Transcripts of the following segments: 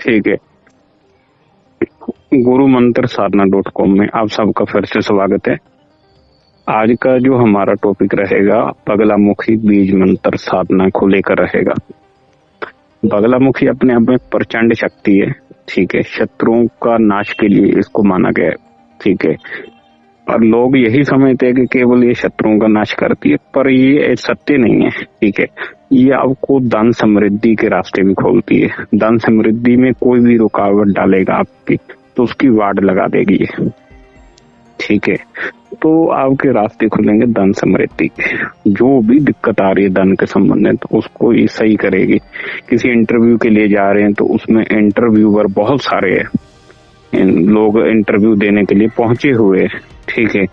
ठीक है। गुरु मंत्र साधना.com में आप सबका फिर से स्वागत है। आज का जो हमारा टॉपिक रहेगा बगलामुखी बीज मंत्र साधना को लेकर रहेगा। बगलामुखी अपने आप में प्रचंड शक्ति है, ठीक है। शत्रुओं का नाश के लिए इसको माना गया है, ठीक है। और लोग यही समझते हैं कि केवल ये शत्रुओं का नाश करती है, पर ये सत्य नहीं है, ठीक है। ये आपको धन समृद्धि के रास्ते भी खोलती है। धन समृद्धि में कोई भी रुकावट डालेगा आपकी तो उसकी वाड़ लगा देगी ये, ठीक है। तो आपके रास्ते खुलेंगे धन समृद्धि के। जो भी दिक्कत आ रही है धन के संबंधित तो उसको ये सही करेगी। किसी इंटरव्यू के लिए जा रहे हैं तो उसमें इंटरव्यूअर बहुत सारे हैं, लोग इंटरव्यू देने के लिए पहुंचे हुए हैं, ठीक है।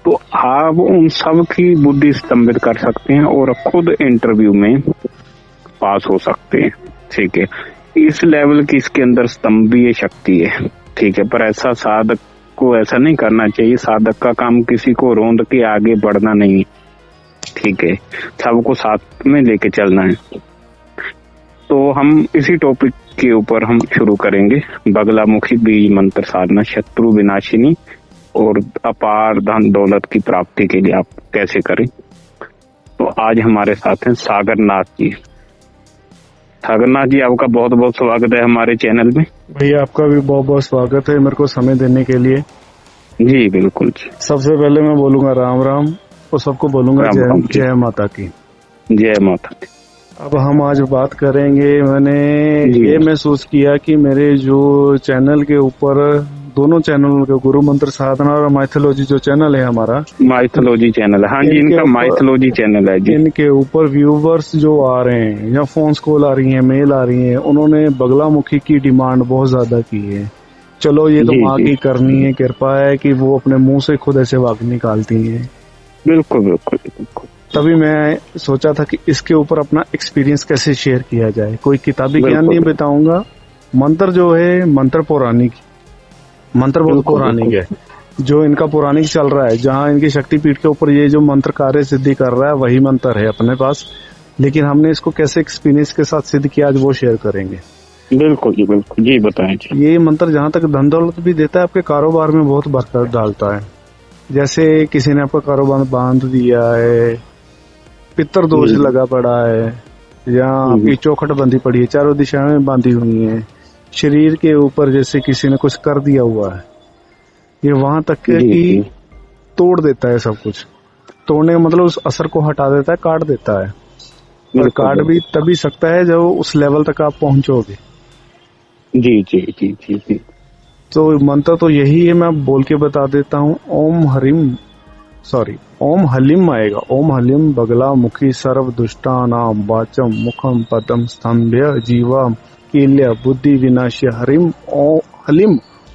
तो आप उन सब की बुद्धि स्तंभित कर सकते हैं और खुद इंटरव्यू में पास हो सकते हैं, ठीक है। इस लेवल की इसके अंदर स्तंभीय शक्ति है, ठीक है। पर ऐसा साधक को ऐसा नहीं करना चाहिए। साधक का काम किसी को रोंद के आगे बढ़ना नहीं, ठीक है। सबको साथ में लेके चलना है। तो हम इसी टॉपिक के ऊपर हम शुरू करेंगे। बगलामुखी बीज मंत्र साधना शत्रु विनाशिनी और अपार धन दौलत की प्राप्ति के लिए आप कैसे करें। तो आज हमारे साथ हैं सागरनाथ जी। सागरनाथ जी, आपका बहुत बहुत स्वागत है हमारे चैनल में। भैया आपका भी बहुत बहुत स्वागत है मेरे को समय देने के लिए। जी बिल्कुल जी। सबसे पहले मैं बोलूंगा राम राम और सबको बोलूंगा जय माता की। जय माता की। अब हम आज बात करेंगे। मैंने ये महसूस किया कि मेरे जो चैनल के ऊपर दोनों चैनल के गुरु मंत्र साधना और माइथोलॉजी जो चैनल है हमारा, माइथोलॉजी चैनल है, हाँ जी, इनका माइथोलॉजी चैनल है जी। इनके ऊपर व्यूवर्स जो आ रहे हैं या फोन कॉल आ रही है, मेल आ रही है, उन्होंने बगलामुखी की डिमांड बहुत ज्यादा की है। चलो ये तो माँ की करनी है, कृपा है कि वो अपने मुंह से खुद ऐसे वाक्य निकालती है। बिल्कुल बिल्कुल बिल्कुल। तभी मैं सोचा था कि इसके ऊपर अपना एक्सपीरियंस कैसे शेयर किया जाए। कोई किताबी ज्ञान नहीं बताऊंगा। मंत्र जो है मंत्र पौराणिक, मंत्र बहुत पौराणिक है। जो इनका पौराणिक चल रहा है, जहाँ इनकी शक्तिपीठ के ऊपर ये जो मंत्र कार्य सिद्धि कर रहा है वही मंत्र है अपने पास। लेकिन हमने इसको कैसे एक्सपीरियंस के साथ सिद्ध किया आज वो शेयर करेंगे। बिल्कुल जी बिल्कुल जी, बताएं जी। ये मंत्र जहाँ तक धन दौलत भी देता है, आपके कारोबार में बहुत बरकत डालता है। जैसे किसी ने आपका कारोबार बांध दिया है, पितर दोष लगा पड़ा है, या आपकी चौखट बंधी पड़ी है, चारों दिशाएं में बांधी हुई है, शरीर के ऊपर जैसे किसी ने कुछ कर दिया हुआ है, ये वहां तक कि तोड़ देता है सब कुछ। तोड़ने का मतलब उस असर को हटा देता है, काट देता है। और काट भी तभी सकता है जब उस लेवल तक आप पहुंचोगे। जी जी जी जी जी। तो मंत्र तो यही है, मैं बोल के बता देता हूँ। ओम हलिम आएगा। ओम हलिम बगलामुखी सर्व दुष्टानाम वाचम मुखम पदम स्तंभ्य जीवा कील्य बुद्धि विनाश्य हलिम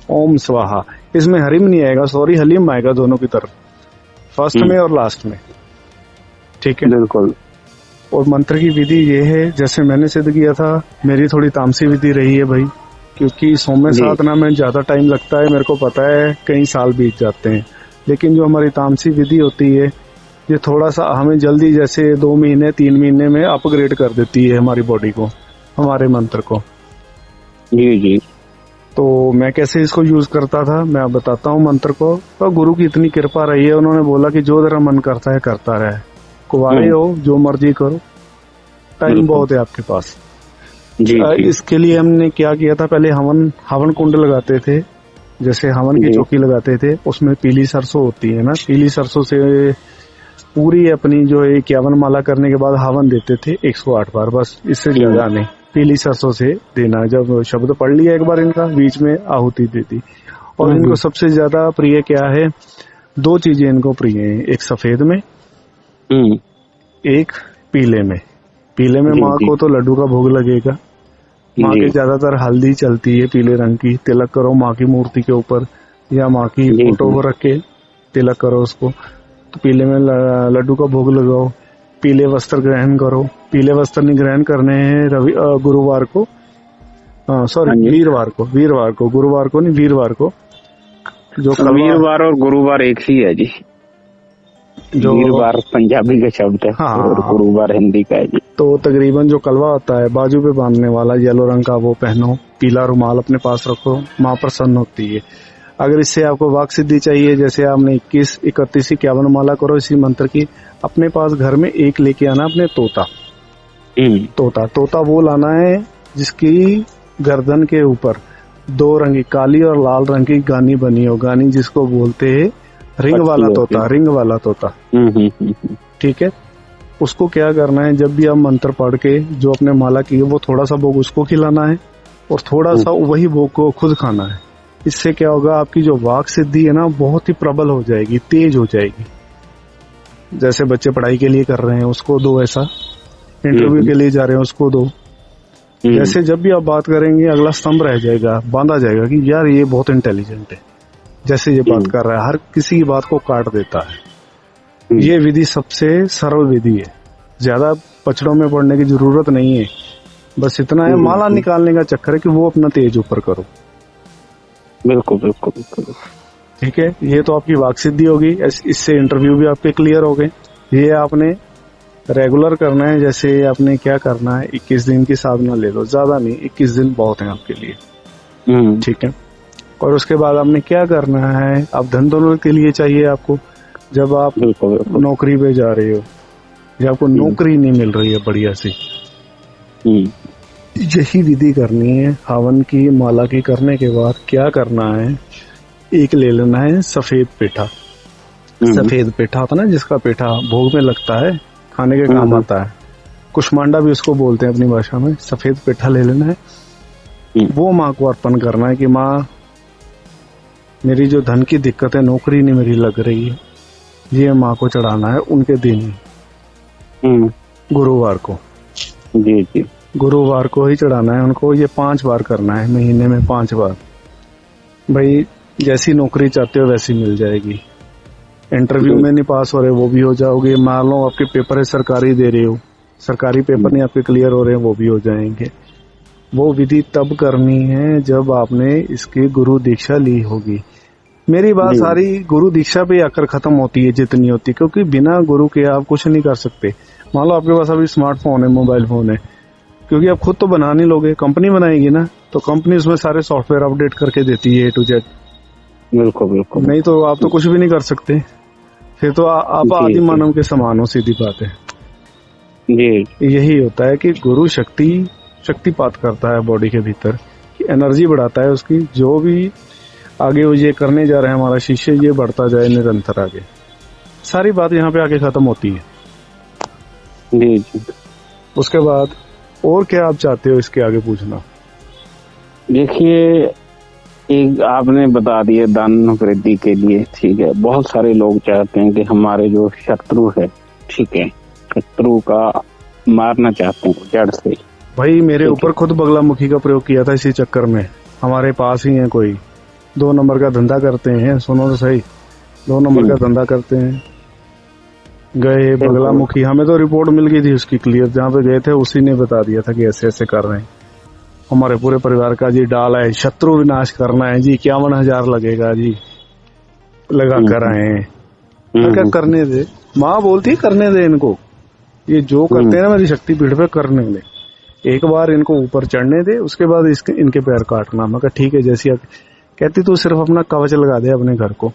ओम स्वाहा। इसमें हरिम नहीं आएगा, सॉरी, हलिम आएगा दोनों की तरफ, फर्स्ट में और लास्ट में, ठीक है। बिल्कुल। और मंत्र की विधि ये है, जैसे मैंने सिद्ध किया था, मेरी थोड़ी तामसी विधि रही है भाई, क्योंकि सौम्य साधना में ज्यादा टाइम लगता है, मेरे को पता है, कई साल बीत जाते हैं। लेकिन जो हमारी तामसी विधि होती है ये थोड़ा सा हमें जल्दी, जैसे 2 महीने 3 महीने में अपग्रेड कर देती है हमारी बॉडी को, हमारे मंत्र को। जी जी। तो मैं कैसे इसको यूज करता था मैं बताता हूँ मंत्र को। तो गुरु की इतनी कृपा रही है, उन्होंने बोला कि जो तेरा मन करता है करता रहे, कुंवारे हो जो मर्जी करो, टाइम बहुत है आपके पास। जी। इसके लिए हमने क्या किया था, पहले हवन कुंड लगाते थे, जैसे हवन की चौकी लगाते थे, उसमें पीली सरसों होती है ना, पीली सरसों से पूरी अपनी जो 51 माला करने के बाद हवन देते थे 108 बार, बस, इससे ज्यादा नहीं। पीली सरसों से देना। जब शब्द पढ़ लिया एक बार इनका, बीच में आहुति दे दी। और इनको सबसे ज्यादा प्रिय क्या है, 2 चीजें इनको प्रिय हैं, एक सफेद में, एक पीले में। पीले में माँ को तो लड्डू का भोग लगेगा, माँ के ज्यादातर हल्दी चलती है पीले रंग की। तिलक करो माँ की मूर्ति के ऊपर या माँ की फोटो को रख के तिलक करो उसको। तो पीले में लड्डू का भोग लगाओ, पीले वस्त्र ग्रहण करो। पीले वस्त्र नहीं ग्रहण करने हैं गुरुवार को, सॉरी वीरवार को, गुरुवार को नहीं, वीरवार को। जो वीरवार और गुरुवार एक ही है जी। जो वीरवार पंजाबी का शब्द है और गुरुवार हिंदी का है जी। तो तकरीबन जो कलवा होता है बाजू पे बांधने वाला येलो रंग का वो पहनो, पीला रुमाल अपने पास रखो, माँ प्रसन्न होती है। अगर इससे आपको वाक सिद्धि चाहिए, जैसे आपने 21, 31, 51 माला करो इसी मंत्र की, अपने पास घर में एक लेके आना अपने तोता। तोता वो लाना है जिसकी गर्दन के ऊपर 2 रंग की काली और लाल रंग की गानी बनी हो, गानी जिसको बोलते हैं रिंग वाला तोता, रिंग वाला तोता। ठीक है, उसको क्या करना है, जब भी आप मंत्र पढ़ के जो अपने माला की है वो थोड़ा सा भोग उसको खिलाना है और थोड़ा सा वही भोग को खुद खाना है। इससे क्या होगा, आपकी जो वाक सिद्धि है ना बहुत ही प्रबल हो जाएगी, तेज हो जाएगी। जैसे बच्चे पढ़ाई के लिए कर रहे हैं उसको दो, ऐसा इंटरव्यू के लिए जा रहे हैं उसको दो। जैसे जब भी आप बात करेंगे अगला स्तंभ रह जाएगा, बांधा जाएगा कि यार ये बहुत इंटेलिजेंट है, जैसे ये बात कर रहा है, हर किसी की बात को काट देता है। ये विधि सबसे सरल विधि है, ज्यादा पचड़ों में पड़ने की जरूरत नहीं है। बस इतना है, माला निकालने का चक्कर है कि वो अपना तेज ऊपर करो। बिल्कुल बिल्कुल बिल्कुल। ठीक है, ये तो आपकी वाक सिद्धि होगी। इससे इंटरव्यू भी आपके क्लियर हो गए। ये आपने रेगुलर करना है। जैसे आपने क्या करना है, 21 दिन की साधना ले लो, ज्यादा नहीं, 21 दिन बहुत है आपके लिए। ठीक है, और उसके बाद आपने क्या करना है, आप धन दौलत के लिए चाहिए आपको, जब आप नौकरी पे जा रहे हो या आपको नौकरी नहीं मिल रही है बढ़िया सी, यही विधि करनी है। हवन की माला की करने के बाद क्या करना है, एक ले लेना है सफेद पेठा। सफेद पेठा होता है ना, जिसका पेठा भोग में लगता है, खाने के काम आता है, कुष्मांडा भी उसको बोलते हैं अपनी भाषा में। सफेद पेठा ले लेना है, वो माँ को अर्पण करना है कि माँ मेरी जो धन की दिक्कत है, नौकरी नहीं मेरी लग रही है, ये माँ को चढ़ाना है उनके दिन, गुरुवार को। जी जी, गुरुवार को ही चढ़ाना है उनको। ये 5 बार करना है, महीने में 5 बार। भाई जैसी नौकरी चाहते हो वैसी मिल जाएगी। इंटरव्यू में नहीं पास हो रहे वो भी हो जाओगे। मान लो आपके पेपर है सरकारी दे रहे हो, सरकारी पेपर नहीं आपके क्लियर हो रहे हैं, वो भी हो जाएंगे। वो विधि तब करनी है जब आपने इसकी गुरु दीक्षा ली होगी। मेरी बात सारी गुरु दीक्षा पे आकर खत्म होती है जितनी होती, क्योंकि बिना गुरु के आप कुछ नहीं कर सकते। मान लो आपके पास अभी स्मार्टफोन है, मोबाइल फोन है, क्योंकि आप खुद तो बना नहीं लोगे, कंपनी बनाएगी ना, तो कंपनी उसमें सारे सॉफ्टवेयर अपडेट करके देती है A to Z। बिल्कुल बिल्कुल। नहीं तो आप तो कुछ भी नहीं कर सकते, फिर तो आप आदि मानव के समान हो, सीधी बात है। जी, यही होता है कि गुरु शक्तिपात करता है बॉडी के भीतर, कि एनर्जी बढ़ाता है उसकी। जो भी आगे वो ये करने जा रहे हैं हमारा शिष्य, ये बढ़ता जाए निरंतर आगे। सारी बात यहाँ पे आके खत्म होती है। जी जी। उसके बाद और क्या आप चाहते हो इसके आगे पूछना? देखिए, एक आपने बता दिया दान वृद्धि के लिए, ठीक है। बहुत सारे लोग चाहते हैं कि हमारे जो शत्रु है, ठीक है, शत्रु का मारना चाहते हैं जड़ से। भाई मेरे ऊपर खुद बगलामुखी का प्रयोग किया था इसी चक्कर में। हमारे पास ही है कोई, 2 नंबर का धंधा करते हैं, सुनो तो सही, 2 नंबर का धंधा करते हैं। गए बगलामुखी, हमें तो रिपोर्ट मिल गई थी उसकी क्लियर, जहाँ पे गए थे उसी ने बता दिया था कि ऐसे ऐसे कर रहे हैं। हमारे पूरे परिवार का जी डाल है, शत्रु विनाश करना है जी, 51,000 लगेगा जी, लगा कर आए हैं। क्या करने दे, माँ बोलती करने दे इनको, ये जो करते हैं ना मेरी शक्ति पीठ पे करने दे, एक बार इनको ऊपर चढ़ने दे, उसके बाद इनके पैर काटना। मैं कहा ठीक है, जैसी कहती तू सिर्फ अपना कवच लगा दे अपने घर को,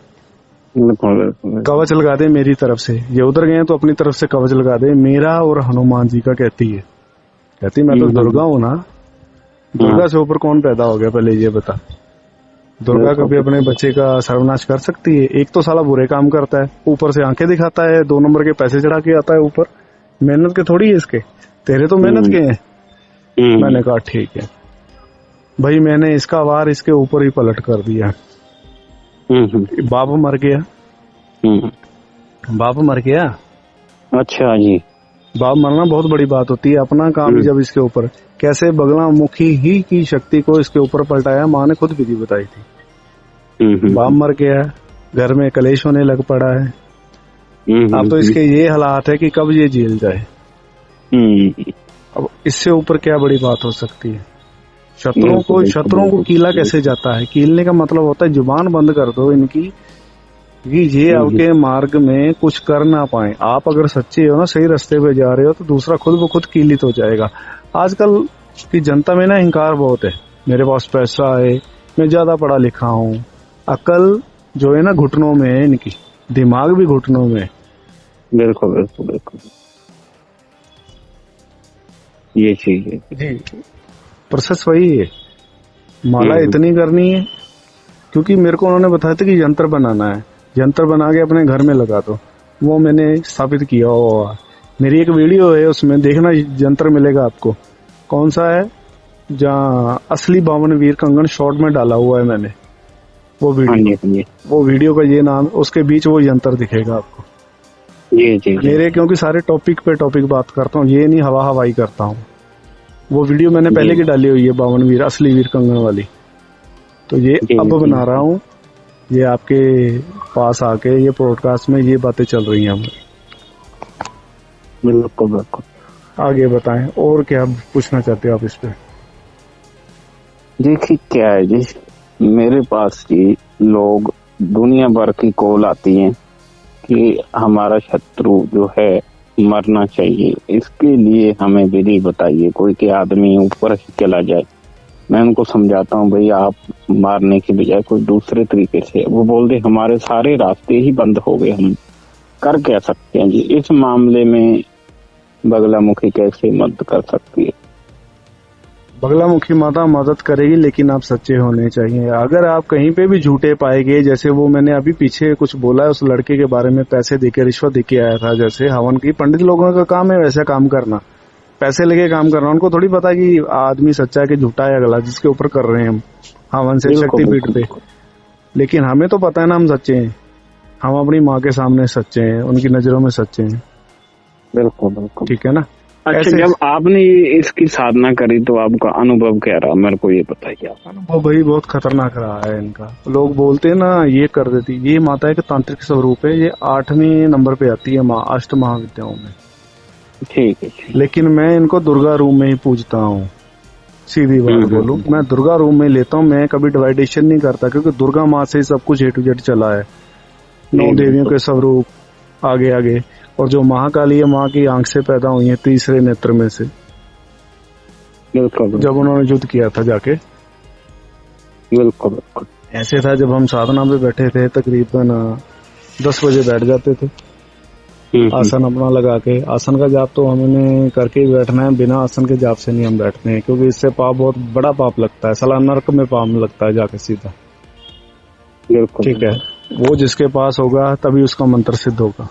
कवच लगा दे मेरी तरफ से। ये उधर गए तो अपनी तरफ से कवच लगा दे, मेरा और हनुमान जी का। कहती मैं तो दुर्गा हूँ ना, दुर्गा से ऊपर कौन पैदा हो गया पहले ये बता। दुर्गा कभी अपने बच्चे का सर्वनाश कर सकती है? एक तो साला बुरे काम करता है, ऊपर से आंखें दिखाता है, 2 नंबर के पैसे चढ़ा के आता है ऊपर। मेहनत के थोड़ी है इसके, तेरे तो मेहनत के हैं। मैंने कहा ठीक है भाई, मैंने इसका वार इसके ऊपर ही पलट कर दिया। बाप मर गया, बाप मर गया। अच्छा जी, बाप मरना बहुत बड़ी बात होती है। अपना काम ही जब इसके ऊपर, कैसे बगलामुखी ही की शक्ति को इसके ऊपर पलटाया, माँ ने खुद विधि बताई थी। बाप मर गया, घर में कलेश होने लग पड़ा है। अब तो इसके ये हालात है कि कब ये जेल जाए। अब इससे ऊपर क्या बड़ी बात हो सकती है? शत्रुओं को कीला कैसे जाता है? कीलने का मतलब होता है जुबान बंद कर दो इनकी, कि ये आपके मार्ग में कुछ कर ना पाए। आप अगर सच्चे हो ना, सही रास्ते पे जा रहे हो, तो दूसरा खुद ब खुद कीलित हो जाएगा। आजकल की जनता में ना अहंकार बहुत है, मेरे पास पैसा है, मैं ज्यादा पढ़ा लिखा हूँ। अकल जो है ना घुटनों में है इनकी, दिमाग भी घुटनों में है। बिल्कुल बिल्कुल बिल्कुल, ये चीज है जी, प्रोसेस वही है। माला इतनी करनी है, क्योंकि मेरे को उन्होंने बताया था कि यंत्र बनाना है, यंत्र बना के अपने घर में लगा दो। वो मैंने स्थापित किया हुआ। मेरी एक वीडियो है, उसमें देखना यंत्र मिलेगा आपको। कौन सा है? जहाँ असली 52 वीर कंगन शॉर्ट में डाला हुआ है मैंने, वो हाँ वीडियो। जी हाँ जी वो वीडियो का ये नाम, उसके बीच वो यंत्र दिखेगा आपको। जी जी जी मेरे क्योंकि सारे टॉपिक पे टॉपिक बात करता हूँ, ये नहीं हवा हवाई करता हूँ। वो वीडियो मैंने पहले की डाली हुई है, 52 वीर असली वीर कंगन वाली। तो ये जी, अब जी। बना रहा हूँ, ये आपके पास आके ये पॉडकास्ट में ये बातें चल रही हैं हमारी। बिल्कुल बिल्कुल। आगे बताएं, और क्या पूछना चाहते हो आप इस पे? देखिए क्या है जी, मेरे पास जी लोग दुनिया भर की कॉल आती है कि हमारा शत्रु जो है मरना चाहिए, इसके लिए हमें विधि बताइए, कोई के आदमी ऊपर से चला जाए। मैं उनको समझाता हूँ भाई आप मारने की बजाय कोई दूसरे तरीके से। वो बोलते हमारे सारे रास्ते ही बंद हो गए, हम कर क्या सकते हैं जी। इस मामले में बगलामुखी कैसे मदद कर सकती है? बगलामुखी माता मदद करेगी, लेकिन आप सच्चे होने चाहिए। अगर आप कहीं पे भी झूठे पाए गए, जैसे वो मैंने अभी पीछे कुछ बोला है उस लड़के के बारे में, पैसे देके रिश्वत देके आया था, जैसे हवन की पंडित लोगों का काम है वैसा काम करना, पैसे लेके काम करना। उनको थोड़ी पता कि आदमी सच्चा है कि झूठा है अगला जिसके ऊपर कर रहे हैं हम हवन से शक्तिपीठ पे। लेकिन हमें तो पता है ना हम सच्चे हैं, हम अपनी माँ के सामने सच्चे हैं, उनकी नजरों में सच्चे हैं। बिल्कुल बिल्कुल, ठीक है ना? अच्छा, जब आपने इसकी साधना करी तो आपका अनुभव क्या रहा, मेरे को ये बताइए आप। अनुभव भाई बहुत खतरनाक रहा है इनका। लोग बोलते हैं ना ये कर देती, ये माता है कि तांत्रिक स्वरूप है, ये 8वें नंबर पे आती है माँ अष्ट महाविद्याओं में। ठीक है। लेकिन मैं इनको दुर्गा रूम में ही पूजता हूँ, सीधी बात बोलूं, मैं दुर्गा रूम में लेता हूँ। मैं कभी डिवाइडेशन नहीं करता, क्योंकि दुर्गा माँ से ही सब कुछ A to Z चला है। 9 देवियों के स्वरूप आगे आगे, और जो महाकाली है माँ की आंख से पैदा हुई है, तीसरे नेत्र में से, जब उन्होंने युद्ध किया था जाके। बिल्कुल बिल्कुल, ऐसे था जब हम साधना में बैठे थे, तकरीबन 10 बजे बैठ जाते थे, आसन अपना लगा के। आसन का जाप तो हमने करके ही बैठना है, बिना आसन के जाप से नहीं हम बैठते हैं, क्योंकि इससे पाप, बहुत बड़ा पाप लगता है, साला नरक में पाप लगता है जाके सीधा। ठीक है, वो जिसके पास होगा तभी उसका मंत्र सिद्ध होगा।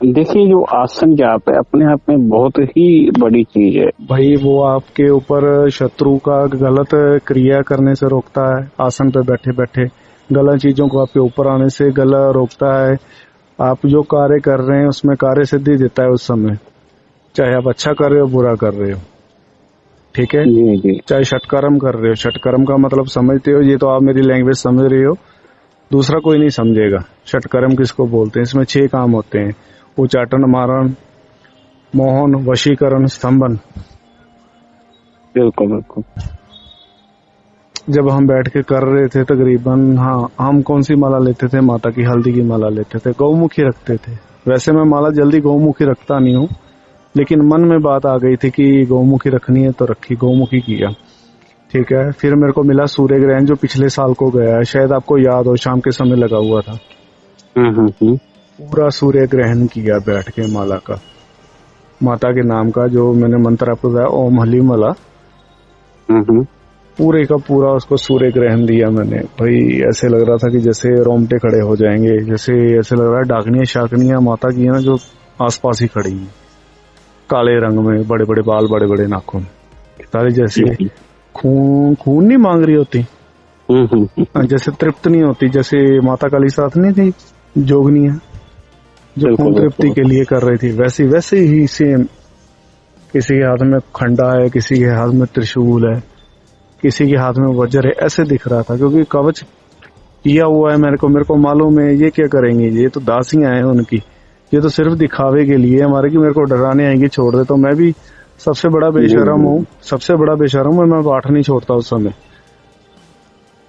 देखिए जो आसन जाप है अपने आप में बहुत ही बड़ी चीज है भाई। वो आपके ऊपर शत्रु का गलत क्रिया करने से रोकता है, आसन पे बैठे बैठे गलत चीजों को आपके ऊपर आने से गला रोकता है। आप जो कार्य कर रहे हैं उसमें कार्य सिद्धि देता है उस समय, चाहे आप अच्छा कर रहे हो बुरा कर रहे हो। ठीक है जी जी। चाहे षटकर्म कर रहे हो, षटकर्म का मतलब समझते हो, ये तो आप मेरी लैंग्वेज समझ रहे हो, दूसरा कोई नहीं समझेगा। षटकर्म किसको बोलते हैं? इसमें 6 काम होते हैं: उच्चाटन, मारण, मोहन, वशीकरण, स्तंभन। बिल्कुल बिल्कुल। जब हम बैठ के कर रहे थे तकरीबन, हाँ, हम कौन सी माला लेते थे? माता की हल्दी की माला लेते थे, गौमुखी रखते थे। वैसे मैं माला जल्दी गौमुखी रखता नहीं हूँ, लेकिन मन में बात आ गई थी कि गौमुखी रखनी है तो रखी, गौमुखी किया। ठीक है, फिर मेरे को मिला सूर्य ग्रहण जो पिछले साल को गया है, शायद आपको याद हो, शाम के समय लगा हुआ था। पूरा सूर्य ग्रहण किया बैठ के माला का, माता के नाम का, जो मैंने मंत्र आपको बताया, ओम हलीम वाला, पूरे का पूरा उसको सूर्य ग्रहण दिया मैंने। भाई ऐसे लग रहा था कि जैसे रोंगटे खड़े हो जाएंगे, जैसे ऐसे लग रहा है डाकनियां शाकनियां माता की है ना जो आसपास ही खड़ी हैं, काले रंग में, बड़े बड़े बाल, बड़े बड़े नाखून, सारी जैसे खून नहीं मांग रही होती, जैसे तृप्त नहीं होती, जैसे माता काली साथ नहीं थी जोगनियां जो खून तृप्ति के लिए कर रही थी, वैसे ही सेम। किसी के हाथ में खंडा है, किसी के हाथ में त्रिशूल है, किसी के हाथ में वज्र है, ऐसे दिख रहा था। क्योंकि कवच किया हुआ है मेरे को मालूम है ये क्या करेंगे, ये तो दासियां हैं उनकी, ये तो सिर्फ दिखावे के लिए हमारे कि मेरे को डराने आएंगी, छोड़ दे। तो मैं भी सबसे बड़ा बेशरम हूँ, सबसे बड़ा बेशरम हूँ, मैं पाठ नहीं छोड़ता उस समय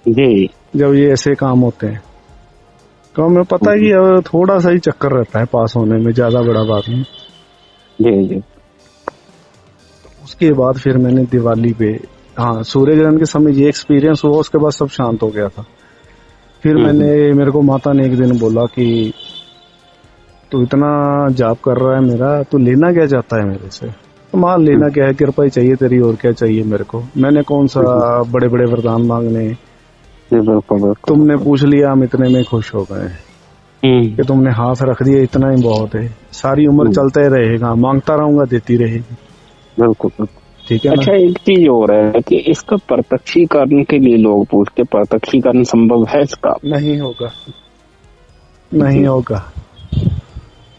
जब ये ऐसे काम होते हैं। तो हमें पता है कि अब थोड़ा सा ही चक्कर रहता है पास होने में, ज्यादा बड़ा बात नहीं। जी जी। उसके बाद फिर मैंने दिवाली पे, हाँ, सूर्य ग्रहण के समय ये एक्सपीरियंस हुआ, उसके बाद सब शांत हो गया था। फिर मेरे को माता ने एक दिन बोला कि तू इतना जाप कर रहा है मेरा, तू लेना क्या चाहता है मेरे से? तो मां, लेना क्या है, कृपा ही चाहिए तेरी, और क्या चाहिए मेरे को? मैंने कौन सा बड़े बड़े वरदान मांगने, तुमने पूछ लिया, हम इतने में खुश हो गए कि तुमने हाथ रख दिया, इतना ही बहुत है। सारी उम्र चलता ही रहेगा, मांगता रहूंगा, देती रहेगी। बिल्कुल। ठीक है। अच्छा, एक चीज और है कि इसका प्रत्यक्षीकरण के लिए लोग पूछते, प्रत्यक्षीकरण संभव है इसका? नहीं होगा, नहीं होगा।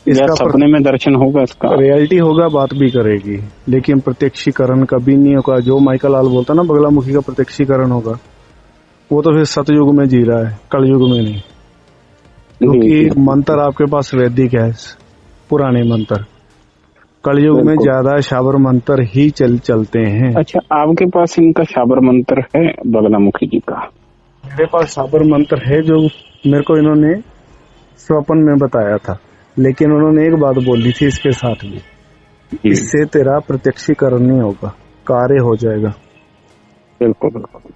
इसका सपने में दर्शन होगा, इसका रियलिटी होगा, बात भी करेगी, लेकिन प्रत्यक्षीकरण कभी नहीं होगा। जो माइकल लाल बोलता ना बगलामुखी का प्रत्यक्षीकरण होगा, वो तो फिर सतयुग में जी रहा है, कलयुग में नहीं। क्योंकि मंत्र आपके पास वैदिक है, पुराने मंत्र। कलयुग में ज्यादा शाबर मंत्र ही चलते हैं। अच्छा, आपके पास इनका शाबर मंत्र है बगलामुखी जी का? मेरे पास शाबर मंत्र है, जो मेरे को इन्होंने स्वप्न में बताया था, लेकिन उन्होंने एक बात बोली थी इसके साथ भी, इससे तेरा प्रत्यक्षीकरण नहीं होगा, कार्य हो जाएगा। बिल्कुल बिल्कुल।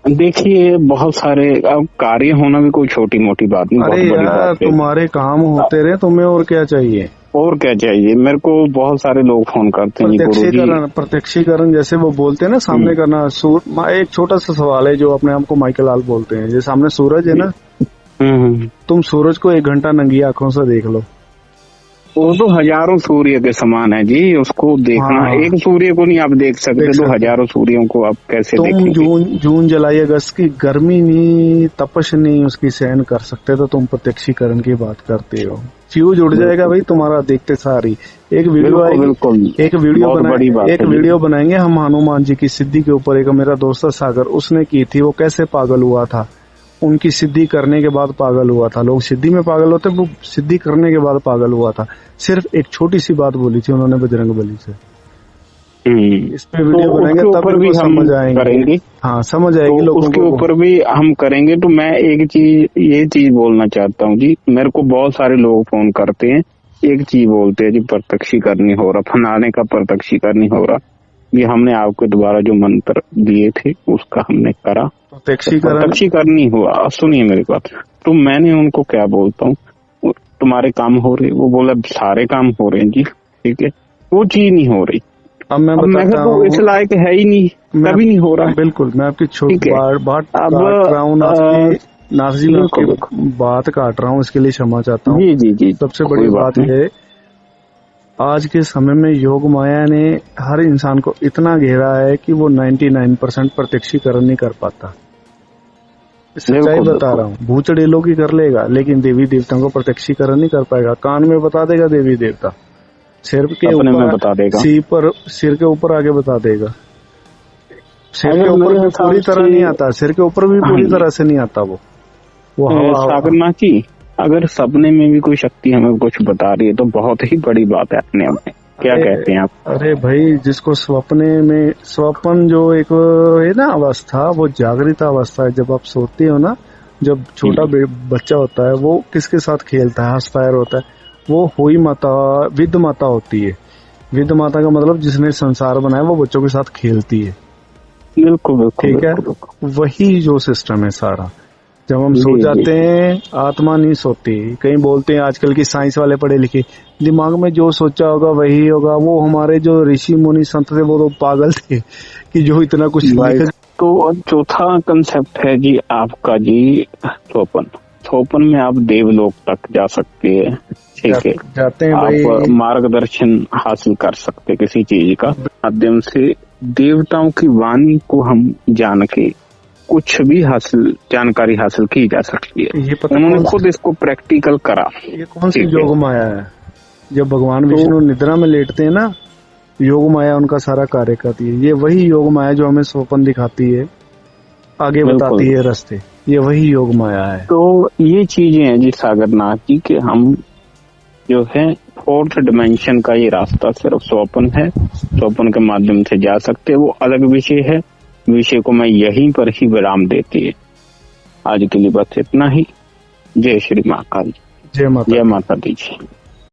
देखिए, बहुत सारे, अब कार्य होना भी कोई छोटी मोटी बात नहीं। अरे बहुत बड़ी यार, बात है। तुम्हारे काम होते रहे, तुम्हें और क्या चाहिए? और क्या चाहिए? मेरे को बहुत सारे लोग फोन करते हैं, प्रत्यक्षीकरण जैसे वो बोलते हैं ना, सामने करना। एक छोटा सा सवाल है, जो अपने आप को माइकल लाल बोलते हैं, जैसे सामने सूरज है ना, तुम सूरज को 1 घंटा नंगी आंखों से देख लो, वो तो हजारों सूर्य के समान है जी, उसको देखना। हाँ। एक सूर्य को नहीं आप देख सकते, तो हजारों सूर्यों को आप कैसे देखेंगे? तुम जून जुलाई अगस्त की गर्मी नहीं, तपश नहीं उसकी सहन कर सकते, तो तुम प्रत्यक्षीकरण की बात करते हो। फ्यूज उड़ जाएगा भाई तुम्हारा देखते सारी। एक वीडियो आएगी, एक वीडियो बनाएंगे हम हनुमान जी की सिद्धि के ऊपर। एक मेरा दोस्त सागर, उसने की थी, वो कैसे पागल हुआ था, उनकी सिद्धि करने के बाद पागल हुआ था। लोग सिद्धि में पागल होते, वो सिद्धि करने के बाद पागल हुआ था। सिर्फ एक छोटी सी बात बोली थी उन्होंने बजरंगबली से। इस पे वीडियो तो बनाएंगे, तब भी समझ आएंगे। हाँ, समझ आएगी लोगों को। उसके ऊपर भी हम करेंगे। तो मैं ये चीज बोलना चाहता हूँ जी, मेरे को बहुत सारे लोग फोन करते हैं, एक चीज बोलते हैं जी, प्रत्यक्षीकरण हो रहा, फनाने का प्रत्यक्षीकरण हो रहा। ये हमने आपको दोबारा जो मंत्र दिए थे उसका हमने करा, प्रत्यक्षीकरण नहीं हुआ। सुनिए मेरी बात। तो मैंने उनको क्या बोलता हूँ, तुम्हारे काम हो रहे? वो बोला सारे काम हो रहे हैं जी, ठीक है, वो चीज नहीं हो रही। अब मैं बताता हूँ, तो इस लायक है ही नहीं, तभी नहीं हो रहा। बिल्कुल, मैं आपकी छोटी बात काट रहा हूँ नाथ जी, मैं आपकी बात काट रहा हूँ, इसके लिए क्षमा चाहता हूँ। जी। सबसे बड़ी बात है, आज के समय में योग माया ने हर इंसान को इतना घेरा है कि वो 99% प्रत्यक्षीकरण नहीं कर पाता। सच्चाई बता रहा हूँ, भूचड़ेलों की कर लेगा, लेकिन देवी देवताओं को प्रत्यक्षीकरण नहीं कर पाएगा। कान में बता देगा देवी देवता, सिर के ऊपर बता देगा, सिर के ऊपर आगे बता देगा। सिर के ऊपर भी पूरी तरह नहीं आता, सिर के ऊपर भी पूरी तरह से नहीं आता वो सागरनाथ जी, अगर सपने में भी कोई शक्ति हमें कुछ बता रही है तो बहुत ही बड़ी बात है अपने आप में। क्या कहते हैं आप? अरे भाई, जिसको स्वप्न जो एक है ना अवस्था, वो जागृत अवस्था है। जब आप सोते हो ना, जब छोटा बच्चा होता है, वो किसके साथ खेलता है, हंसता होता है, वो हुई माता, विद्ध माता होती है। विद्ध माता का मतलब जिसने संसार बनाया, वो बच्चों के साथ खेलती है। बिल्कुल, ठीक है, वही जो सिस्टम है सारा। जब हम सो जाते हैं, आत्मा नहीं सोती। कहीं बोलते हैं आजकल की साइंस वाले पढ़े लिखे, दिमाग में जो सोचा होगा वही होगा। वो हमारे जो ऋषि मुनि संत थे, वो तो पागल थे कि जो इतना कुछ लिखा। तो चौथा कंसेप्ट है जी आपका जी, स्वप्न में आप देवलोक तक जा सकते हैं, ठीक है, जाते हैं आप भाई। मार्गदर्शन हासिल कर सकते किसी चीज का माध्यम से। देवताओं की वाणी को हम जान के कुछ भी जानकारी हासिल की जा सकती है। उन्होंने खुद इसको प्रैक्टिकल करा। ये कौन सी योग माया है? जब भगवान विष्णु निद्रा में लेटते हैं ना, योग माया उनका सारा कार्य करती है। ये वही योग माया जो हमें स्वप्न दिखाती है, आगे बताती है रास्ते, ये वही योग माया है। तो ये चीजें हैं जी सागरनाथ जी के, हम जो है 4th डिमेंशन का ये रास्ता सिर्फ स्वप्न है, स्वप्न के माध्यम से जा सकते हैं। वो अलग विषय है, विषय को मैं यहीं पर ही विराम देती है। आज के लिए बस इतना ही। जय श्री महाकाल। जय माता। जय माता दी जी।